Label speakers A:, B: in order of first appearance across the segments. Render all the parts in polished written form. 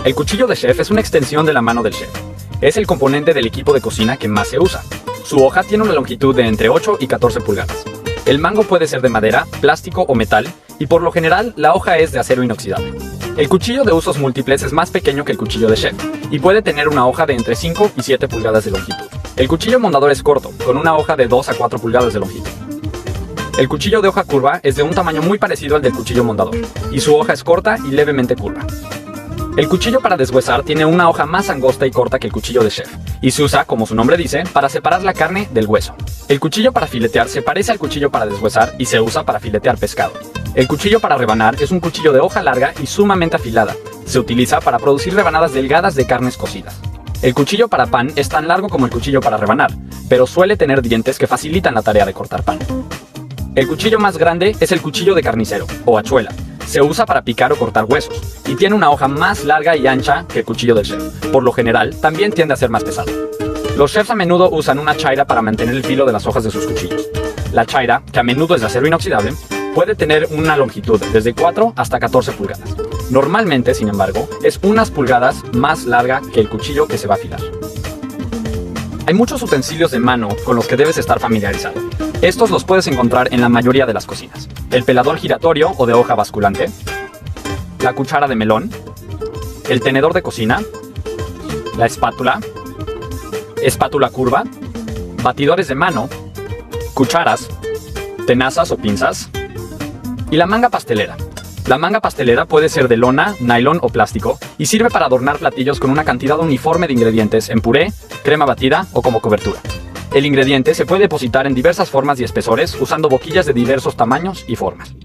A: El cuchillo de chef es una extensión de la mano del chef. Es el componente del equipo de cocina que más se usa. Su hoja tiene una longitud de entre 8 y 14 pulgadas. El mango puede ser de madera, plástico o metal, y por lo general la hoja es de acero inoxidable. El cuchillo de usos múltiples es más pequeño que el cuchillo de chef, y puede tener una hoja de entre 5 y 7 pulgadas de longitud. El cuchillo mondador es corto, con una hoja de 2 a 4 pulgadas de longitud. El cuchillo de hoja curva es de un tamaño muy parecido al del cuchillo mondador, y su hoja es corta y levemente curva. El cuchillo para deshuesar tiene una hoja más angosta y corta que el cuchillo de chef, y se usa, como su nombre dice, para separar la carne del hueso. El cuchillo para filetear se parece al cuchillo para deshuesar y se usa para filetear pescado. El cuchillo para rebanar es un cuchillo de hoja larga y sumamente afilada. Se utiliza para producir rebanadas delgadas de carnes cocidas. El cuchillo para pan es tan largo como el cuchillo para rebanar, pero suele tener dientes que facilitan la tarea de cortar pan. El cuchillo más grande es el cuchillo de carnicero, o hachuela. Se usa para picar o cortar huesos, y tiene una hoja más larga y ancha que el cuchillo del chef. Por lo general, también tiende a ser más pesado. Los chefs a menudo usan una chaira para mantener el filo de las hojas de sus cuchillos. La chaira, que a menudo es de acero inoxidable, puede tener una longitud desde 4 hasta 14 pulgadas. Normalmente, sin embargo, es unas pulgadas más larga que el cuchillo que se va a afilar. Hay muchos utensilios de mano con los que debes estar familiarizado. Estos los puedes encontrar en la mayoría de las cocinas. El pelador giratorio o de hoja basculante, la cuchara de melón, el tenedor de cocina, la espátula, espátula curva, batidores de mano, cucharas, tenazas o pinzas, y la manga pastelera. La manga pastelera puede ser de lona, nylon o plástico y sirve para adornar platillos con una cantidad uniforme de ingredientes en puré, crema batida o como cobertura. El ingrediente se puede depositar en diversas formas y espesores usando boquillas de diversos tamaños y formas.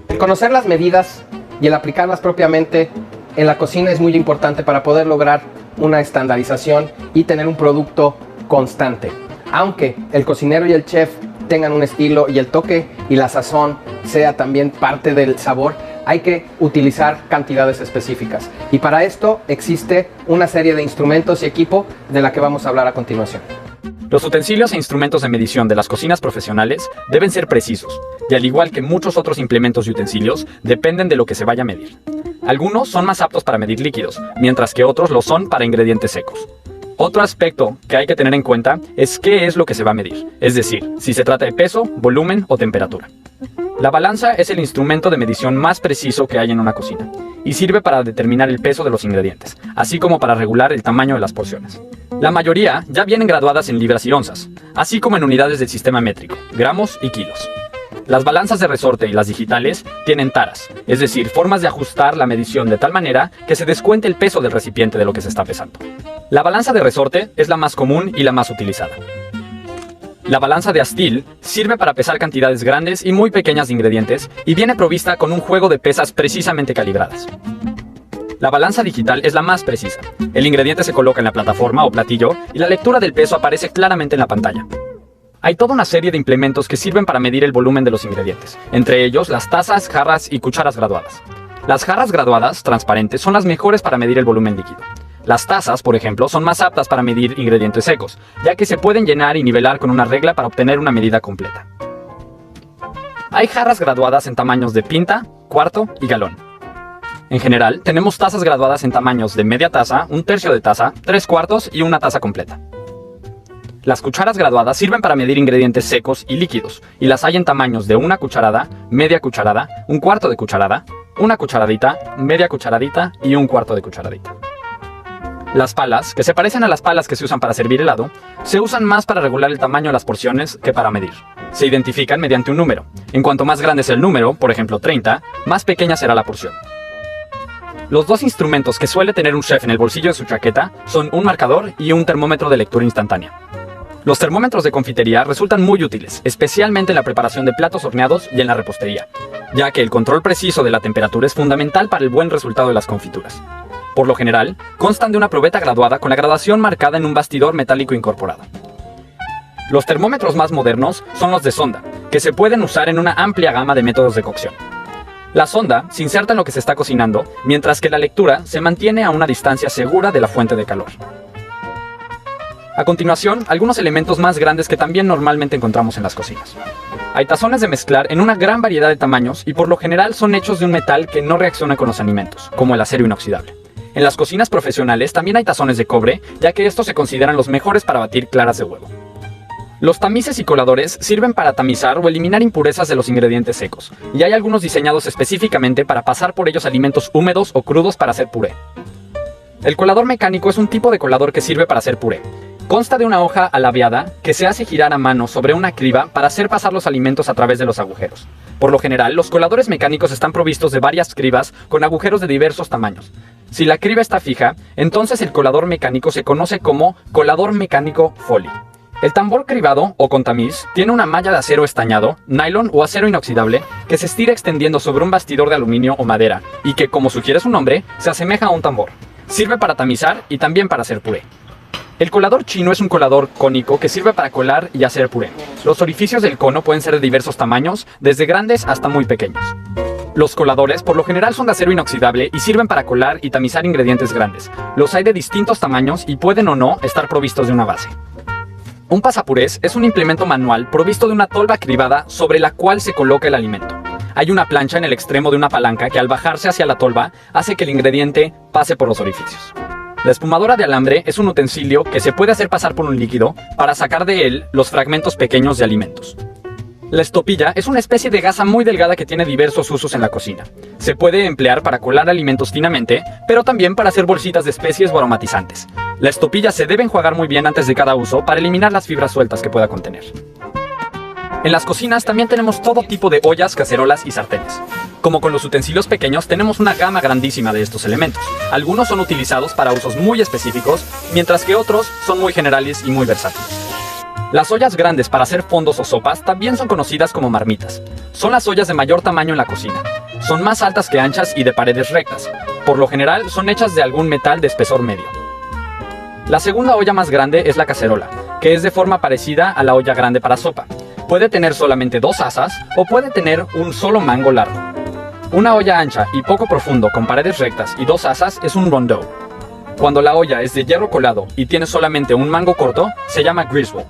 B: El conocer las medidas y el aplicarlas propiamente en la cocina es muy importante para poder lograr una estandarización y tener un producto constante. Aunque el cocinero y el chef tengan un estilo y el toque y la sazón sea también parte del sabor, hay que utilizar cantidades específicas. Y para esto existe una serie de instrumentos y equipo de la que vamos a hablar a continuación.
A: Los utensilios e instrumentos de medición de las cocinas profesionales deben ser precisos, y al igual que muchos otros implementos y utensilios, dependen de lo que se vaya a medir. Algunos son más aptos para medir líquidos, mientras que otros lo son para ingredientes secos. Otro aspecto que hay que tener en cuenta es qué es lo que se va a medir, es decir, si se trata de peso, volumen o temperatura. La balanza es el instrumento de medición más preciso que hay en una cocina y sirve para determinar el peso de los ingredientes, así como para regular el tamaño de las porciones. La mayoría ya vienen graduadas en libras y onzas, así como en unidades del sistema métrico, gramos y kilos. Las balanzas de resorte y las digitales tienen taras, es decir, formas de ajustar la medición de tal manera que se descuente el peso del recipiente de lo que se está pesando. La balanza de resorte es la más común y la más utilizada. La balanza de Astil sirve para pesar cantidades grandes y muy pequeñas de ingredientes y viene provista con un juego de pesas precisamente calibradas. La balanza digital es la más precisa. El ingrediente se coloca en la plataforma o platillo y la lectura del peso aparece claramente en la pantalla. Hay toda una serie de implementos que sirven para medir el volumen de los ingredientes, entre ellos las tazas, jarras y cucharas graduadas. Las jarras graduadas, transparentes, son las mejores para medir el volumen líquido. Las tazas, por ejemplo, son más aptas para medir ingredientes secos, ya que se pueden llenar y nivelar con una regla para obtener una medida completa. Hay jarras graduadas en tamaños de pinta, cuarto y galón. En general, tenemos tazas graduadas en tamaños de media taza, un tercio de taza, 3/4 y una taza completa. Las cucharas graduadas sirven para medir ingredientes secos y líquidos, y las hay en tamaños de una cucharada, media cucharada, un cuarto de cucharada, una cucharadita, media cucharadita y un cuarto de cucharadita. Las palas, que se parecen a las palas que se usan para servir helado, se usan más para regular el tamaño de las porciones que para medir. Se identifican mediante un número. En cuanto más grande es el número, por ejemplo 30, más pequeña será la porción. Los dos instrumentos que suele tener un chef en el bolsillo de su chaqueta son un marcador y un termómetro de lectura instantánea. Los termómetros de confitería resultan muy útiles, especialmente en la preparación de platos horneados y en la repostería, ya que el control preciso de la temperatura es fundamental para el buen resultado de las confituras. Por lo general, constan de una probeta graduada con la graduación marcada en un bastidor metálico incorporado. Los termómetros más modernos son los de sonda, que se pueden usar en una amplia gama de métodos de cocción. La sonda se inserta en lo que se está cocinando, mientras que la lectura se mantiene a una distancia segura de la fuente de calor. A continuación, algunos elementos más grandes que también normalmente encontramos en las cocinas. Hay tazones de mezclar en una gran variedad de tamaños y por lo general son hechos de un metal que no reacciona con los alimentos, como el acero inoxidable. En las cocinas profesionales también hay tazones de cobre, ya que estos se consideran los mejores para batir claras de huevo. Los tamices y coladores sirven para tamizar o eliminar impurezas de los ingredientes secos, y hay algunos diseñados específicamente para pasar por ellos alimentos húmedos o crudos para hacer puré. El colador mecánico es un tipo de colador que sirve para hacer puré. Consta de una hoja alabeada que se hace girar a mano sobre una criba para hacer pasar los alimentos a través de los agujeros. Por lo general, los coladores mecánicos están provistos de varias cribas con agujeros de diversos tamaños. Si la criba está fija, entonces el colador mecánico se conoce como colador mecánico Foley. El tambor cribado o con tamiz tiene una malla de acero estañado, nylon o acero inoxidable que se estira extendiendo sobre un bastidor de aluminio o madera y que, como sugiere su nombre, se asemeja a un tambor. Sirve para tamizar y también para hacer puré. El colador chino es un colador cónico que sirve para colar y hacer puré. Los orificios del cono pueden ser de diversos tamaños, desde grandes hasta muy pequeños. Los coladores por lo general son de acero inoxidable y sirven para colar y tamizar ingredientes grandes. Los hay de distintos tamaños y pueden o no estar provistos de una base. Un pasapurés es un implemento manual provisto de una tolva cribada sobre la cual se coloca el alimento. Hay una plancha en el extremo de una palanca que al bajarse hacia la tolva hace que el ingrediente pase por los orificios. La espumadora de alambre es un utensilio que se puede hacer pasar por un líquido para sacar de él los fragmentos pequeños de alimentos. La estopilla es una especie de gasa muy delgada que tiene diversos usos en la cocina. Se puede emplear para colar alimentos finamente, pero también para hacer bolsitas de especies o aromatizantes. La estopilla se debe enjuagar muy bien antes de cada uso para eliminar las fibras sueltas que pueda contener. En las cocinas también tenemos todo tipo de ollas, cacerolas y sartenes. Como con los utensilios pequeños, tenemos una gama grandísima de estos elementos. Algunos son utilizados para usos muy específicos, mientras que otros son muy generales y muy versátiles. Las ollas grandes para hacer fondos o sopas también son conocidas como marmitas. Son las ollas de mayor tamaño en la cocina. Son más altas que anchas y de paredes rectas. Por lo general son hechas de algún metal de espesor medio. La segunda olla más grande es la cacerola, que es de forma parecida a la olla grande para sopa. Puede tener solamente 2 asas o puede tener un solo mango largo. Una olla ancha y poco profundo con paredes rectas y 2 asas es un rondeau. Cuando la olla es de hierro colado y tiene solamente un mango corto, se llama Griswold.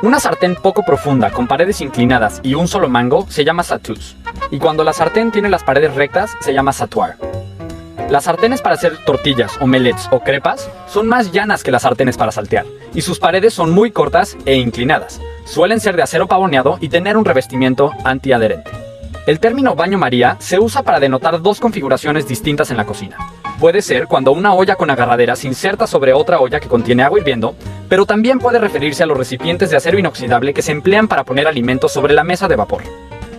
A: Una sartén poco profunda con paredes inclinadas y un solo mango se llama satuz, y cuando la sartén tiene las paredes rectas se llama sautoir. Las sartenes para hacer tortillas, omelets o crepas son más llanas que las sartenes para saltear, y sus paredes son muy cortas e inclinadas. Suelen ser de acero pavoneado y tener un revestimiento antiadherente. El término baño María se usa para denotar 2 configuraciones distintas en la cocina. Puede ser cuando una olla con agarradera se inserta sobre otra olla que contiene agua hirviendo, pero también puede referirse a los recipientes de acero inoxidable que se emplean para poner alimentos sobre la mesa de vapor.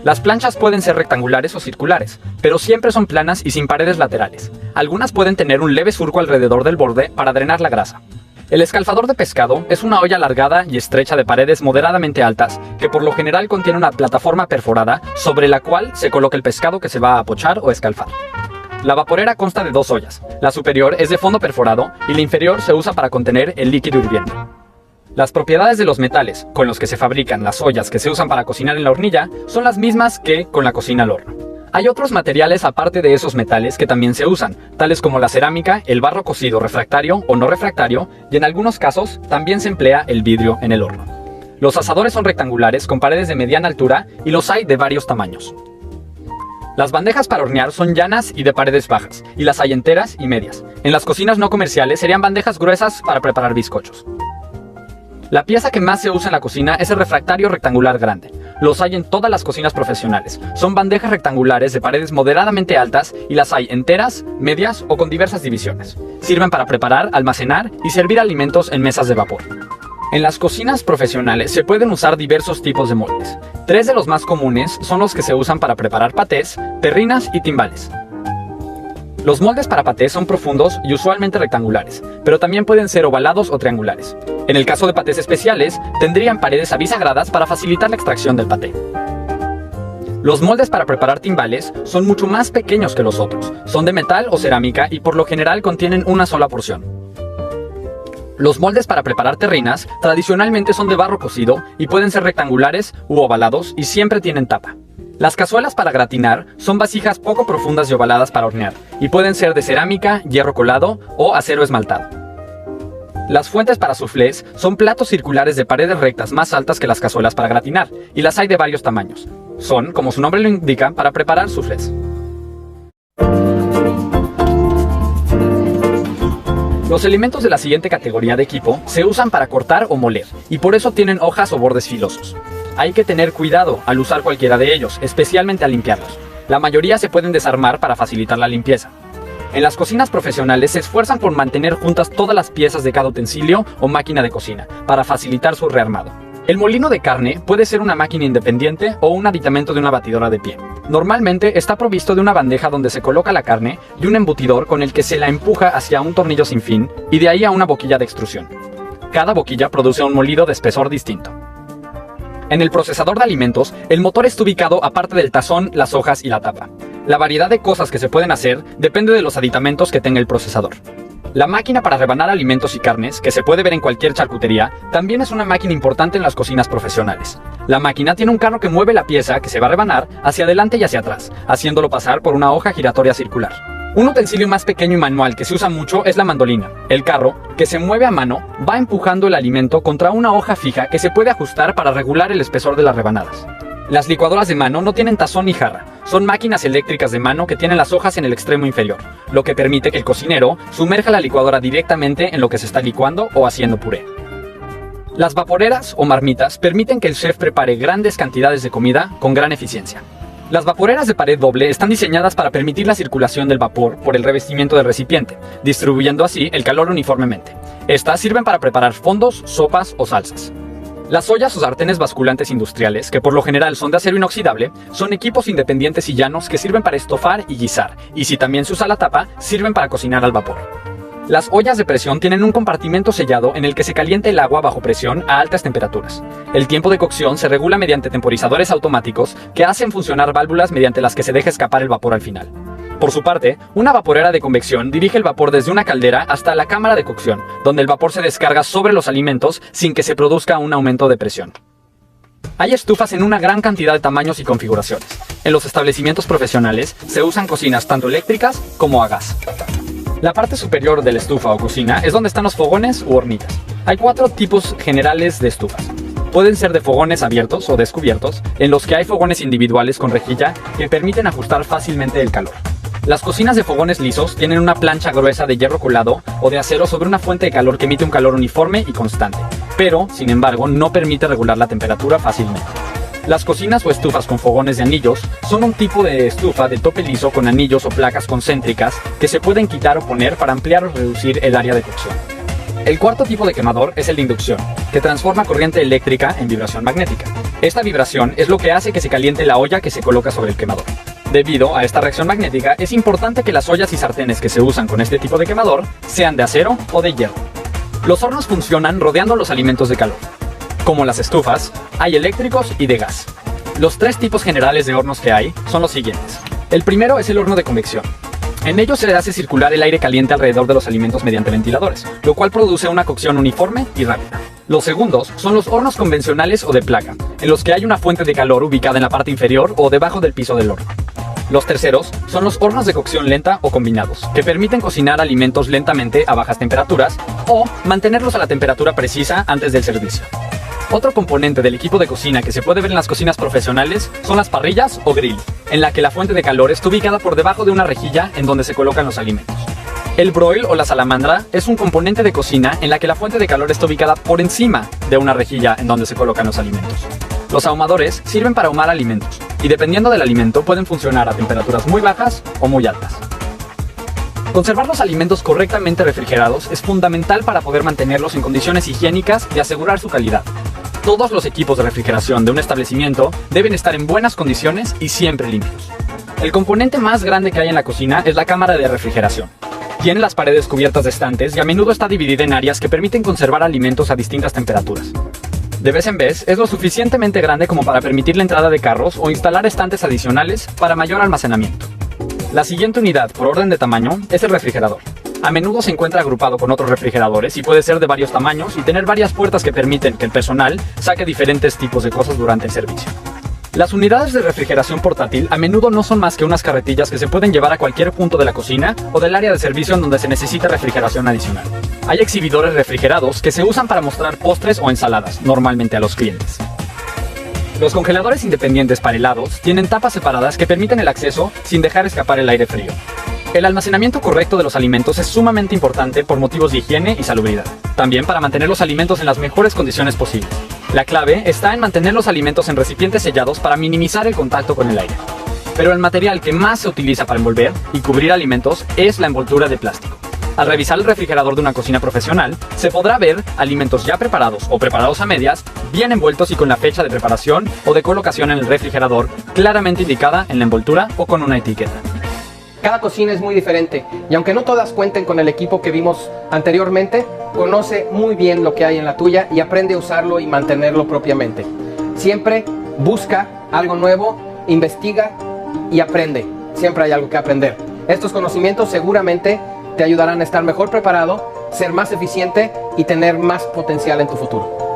A: Las planchas pueden ser rectangulares o circulares, pero siempre son planas y sin paredes laterales. Algunas pueden tener un leve surco alrededor del borde para drenar la grasa. El escalfador de pescado es una olla alargada y estrecha de paredes moderadamente altas que por lo general contiene una plataforma perforada sobre la cual se coloca el pescado que se va a pochar o escalfar. La vaporera consta de 2 ollas. La superior es de fondo perforado y la inferior se usa para contener el líquido hirviendo. Las propiedades de los metales con los que se fabrican las ollas que se usan para cocinar en la hornilla son las mismas que con la cocina al horno. Hay otros materiales aparte de esos metales que también se usan, tales como la cerámica, el barro cocido refractario o no refractario, y en algunos casos también se emplea el vidrio en el horno. Los asadores son rectangulares con paredes de mediana altura y los hay de varios tamaños. Las bandejas para hornear son llanas y de paredes bajas, y las hay enteras y medias. En las cocinas no comerciales serían bandejas gruesas para preparar bizcochos. La pieza que más se usa en la cocina es el refractario rectangular grande. Los hay en todas las cocinas profesionales. Son bandejas rectangulares de paredes moderadamente altas y las hay enteras, medias o con diversas divisiones. Sirven para preparar, almacenar y servir alimentos en mesas de vapor. En las cocinas profesionales se pueden usar diversos tipos de moldes. 3 de los más comunes son los que se usan para preparar patés, terrinas y timbales. Los moldes para patés son profundos y usualmente rectangulares, pero también pueden ser ovalados o triangulares. En el caso de patés especiales, tendrían paredes abisagradas para facilitar la extracción del paté. Los moldes para preparar timbales son mucho más pequeños que los otros. Son de metal o cerámica y por lo general contienen una sola porción. Los moldes para preparar terrinas tradicionalmente son de barro cocido y pueden ser rectangulares u ovalados y siempre tienen tapa. Las cazuelas para gratinar son vasijas poco profundas y ovaladas para hornear y pueden ser de cerámica, hierro colado o acero esmaltado. Las fuentes para soufflés son platos circulares de paredes rectas más altas que las cazuelas para gratinar, y las hay de varios tamaños. Son, como su nombre lo indica, para preparar soufflés. Los elementos de la siguiente categoría de equipo se usan para cortar o moler, y por eso tienen hojas o bordes filosos. Hay que tener cuidado al usar cualquiera de ellos, especialmente al limpiarlos. La mayoría se pueden desarmar para facilitar la limpieza. En las cocinas profesionales se esfuerzan por mantener juntas todas las piezas de cada utensilio o máquina de cocina, para facilitar su rearmado. El molino de carne puede ser una máquina independiente o un aditamento de una batidora de pie. Normalmente está provisto de una bandeja donde se coloca la carne y un embutidor con el que se la empuja hacia un tornillo sin fin y de ahí a una boquilla de extrusión. Cada boquilla produce un molido de espesor distinto. En el procesador de alimentos, el motor está ubicado aparte del tazón, las hojas y la tapa. La variedad de cosas que se pueden hacer depende de los aditamentos que tenga el procesador. La máquina para rebanar alimentos y carnes, que se puede ver en cualquier charcutería, también es una máquina importante en las cocinas profesionales. La máquina tiene un carro que mueve la pieza que se va a rebanar hacia adelante y hacia atrás, haciéndolo pasar por una hoja giratoria circular. Un utensilio más pequeño y manual que se usa mucho es la mandolina. El carro, que se mueve a mano, va empujando el alimento contra una hoja fija que se puede ajustar para regular el espesor de las rebanadas. Las licuadoras de mano no tienen tazón ni jarra, son máquinas eléctricas de mano que tienen las hojas en el extremo inferior, lo que permite que el cocinero sumerja la licuadora directamente en lo que se está licuando o haciendo puré. Las vaporeras o marmitas permiten que el chef prepare grandes cantidades de comida con gran eficiencia. Las vaporeras de pared doble están diseñadas para permitir la circulación del vapor por el revestimiento del recipiente, distribuyendo así el calor uniformemente. Estas sirven para preparar fondos, sopas o salsas. Las ollas o sartenes basculantes industriales, que por lo general son de acero inoxidable, son equipos independientes y llanos que sirven para estofar y guisar, y si también se usa la tapa, sirven para cocinar al vapor. Las ollas de presión tienen un compartimento sellado en el que se calienta el agua bajo presión a altas temperaturas. El tiempo de cocción se regula mediante temporizadores automáticos que hacen funcionar válvulas mediante las que se deja escapar el vapor al final. Por su parte, una vaporera de convección dirige el vapor desde una caldera hasta la cámara de cocción, donde el vapor se descarga sobre los alimentos sin que se produzca un aumento de presión. Hay estufas en una gran cantidad de tamaños y configuraciones. En los establecimientos profesionales se usan cocinas tanto eléctricas como a gas. La parte superior de la estufa o cocina es donde están los fogones u hornitas. Hay 4 tipos generales de estufas. Pueden ser de fogones abiertos o descubiertos, en los que hay fogones individuales con rejilla que permiten ajustar fácilmente el calor. Las cocinas de fogones lisos tienen una plancha gruesa de hierro colado o de acero sobre una fuente de calor que emite un calor uniforme y constante, pero, sin embargo, no permite regular la temperatura fácilmente. Las cocinas o estufas con fogones de anillos son un tipo de estufa de tope liso con anillos o placas concéntricas que se pueden quitar o poner para ampliar o reducir el área de cocción. El cuarto tipo de quemador es el de inducción, que transforma corriente eléctrica en vibración magnética. Esta vibración es lo que hace que se caliente la olla que se coloca sobre el quemador. Debido a esta reacción magnética, es importante que las ollas y sartenes que se usan con este tipo de quemador sean de acero o de hierro. Los hornos funcionan rodeando los alimentos de calor. Como las estufas, hay eléctricos y de gas. Los 3 tipos generales de hornos que hay son los siguientes. El primero es el horno de convección. En ello se hace circular el aire caliente alrededor de los alimentos mediante ventiladores, lo cual produce una cocción uniforme y rápida. Los segundos son los hornos convencionales o de placa, en los que hay una fuente de calor ubicada en la parte inferior o debajo del piso del horno. Los terceros son los hornos de cocción lenta o combinados, que permiten cocinar alimentos lentamente a bajas temperaturas o mantenerlos a la temperatura precisa antes del servicio. Otro componente del equipo de cocina que se puede ver en las cocinas profesionales son las parrillas o grill, en la que la fuente de calor está ubicada por debajo de una rejilla en donde se colocan los alimentos. El broil o la salamandra es un componente de cocina en la que la fuente de calor está ubicada por encima de una rejilla en donde se colocan los alimentos. Los ahumadores sirven para ahumar alimentos y dependiendo del alimento pueden funcionar a temperaturas muy bajas o muy altas. Conservar los alimentos correctamente refrigerados es fundamental para poder mantenerlos en condiciones higiénicas y asegurar su calidad. Todos los equipos de refrigeración de un establecimiento deben estar en buenas condiciones y siempre limpios. El componente más grande que hay en la cocina es la cámara de refrigeración. Tiene las paredes cubiertas de estantes y a menudo está dividida en áreas que permiten conservar alimentos a distintas temperaturas. De vez en vez es lo suficientemente grande como para permitir la entrada de carros o instalar estantes adicionales para mayor almacenamiento. La siguiente unidad por orden de tamaño es el refrigerador. A menudo se encuentra agrupado con otros refrigeradores y puede ser de varios tamaños y tener varias puertas que permiten que el personal saque diferentes tipos de cosas durante el servicio. Las unidades de refrigeración portátil a menudo no son más que unas carretillas que se pueden llevar a cualquier punto de la cocina o del área de servicio en donde se necesita refrigeración adicional. Hay exhibidores refrigerados que se usan para mostrar postres o ensaladas, normalmente a los clientes. Los congeladores independientes para helados tienen tapas separadas que permiten el acceso sin dejar escapar el aire frío. El almacenamiento correcto de los alimentos es sumamente importante por motivos de higiene y salubridad. También para mantener los alimentos en las mejores condiciones posibles. La clave está en mantener los alimentos en recipientes sellados para minimizar el contacto con el aire. Pero el material que más se utiliza para envolver y cubrir alimentos es la envoltura de plástico. Al revisar el refrigerador de una cocina profesional, se podrá ver alimentos ya preparados o preparados a medias, bien envueltos y con la fecha de preparación o de colocación en el refrigerador claramente indicada en la envoltura o con una etiqueta.
B: Cada cocina es muy diferente y aunque no todas cuenten con el equipo que vimos anteriormente, conoce muy bien lo que hay en la tuya y aprende a usarlo y mantenerlo propiamente. Siempre busca algo nuevo, investiga y aprende. Siempre hay algo que aprender. Estos conocimientos seguramente te ayudarán a estar mejor preparado, ser más eficiente y tener más potencial en tu futuro.